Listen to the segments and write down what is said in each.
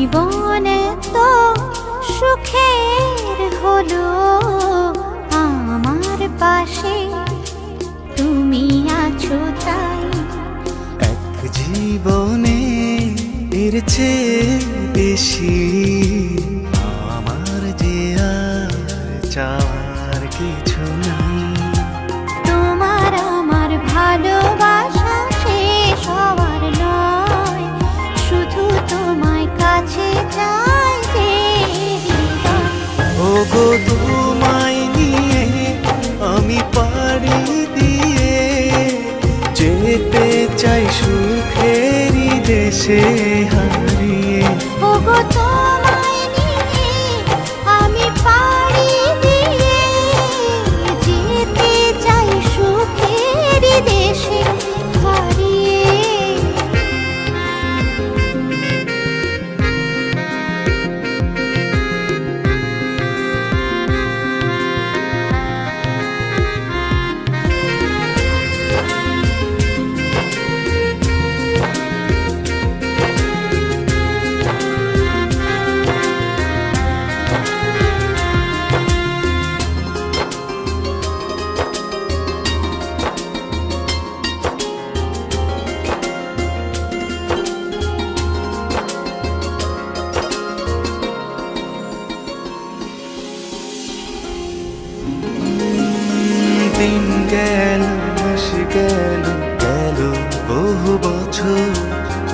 জীবন তো সুখের হলো আমার পাশে তুমি আছো তাই। এক জীবনে এর চেয়ে বেশি আমার যে আর চাওয়ার কিছু নাই। তোমার আমার ভালোবাসা শেষ হওয়ার নয়, শুধু তোমায় কাছে চাই যে হৃদয়। ওগো তোমায় নিয়ে আমি পাড়ি দিয়ে যেতে চাই সুখেরই দেশে হারিয়ে। ওগো তোমায় নিয়ে আমি পাড়ি দিয়ে যেতে চাই সুখের দেশে হারিয়ে। দিন গেল মাস গেল গেল বহু বছর,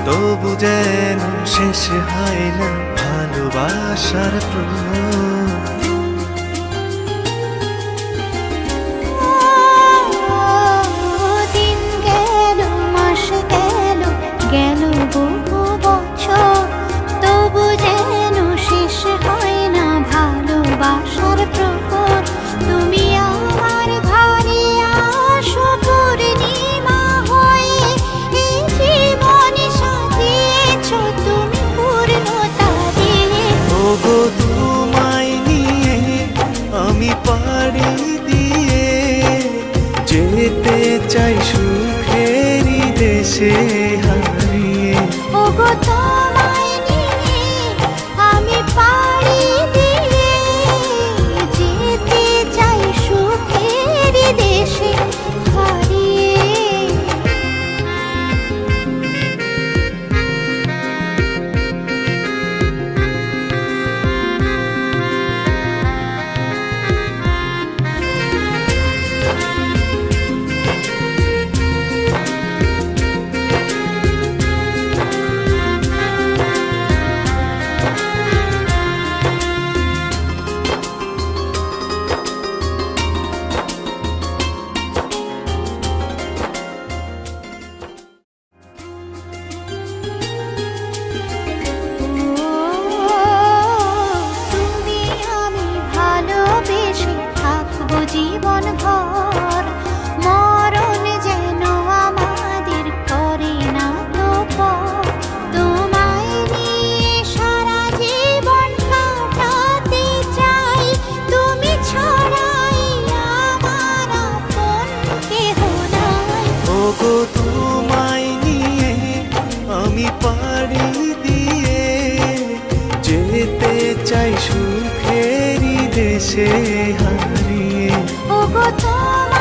তবু যেন শেষ হয় না ভালোবাসার প্রহর। দিন গেল মাস গেল গেল বহু বছর, তবু যেন শেষ হয় না ভালোবাসার প্রহর। তুমি আমার ঘরে আসো পূর্ণিমা হয়ে, এই জীবনে সাজিয়েছ তুমি পূর্ণতা দিয়ে। ওগো তোমায় নিয়ে আমি পাড়ি দিয়ে যেতে চাই সুখেরই দেশে হারিয়ে। ওগো তোমায় নিয়ে আমি পাড়ি দিয়ে যেতে চাই সুখের দেশে হারিয়ে। তুমি আমি ভালোবেসে থাকবো জীবন ভর, মরণ যেন আমাদের করে না তো পর। তোমায় নিয়ে সারা জীবন কাটাতে চাই, তুমি ছাড়াই আমার আপন কেহ নাই। ওগো তোমায় নিয়ে আমি পাড়ি দিয়ে যেতে চাই সুখেরই দেশে হারিয়ে। ওগো তোমায়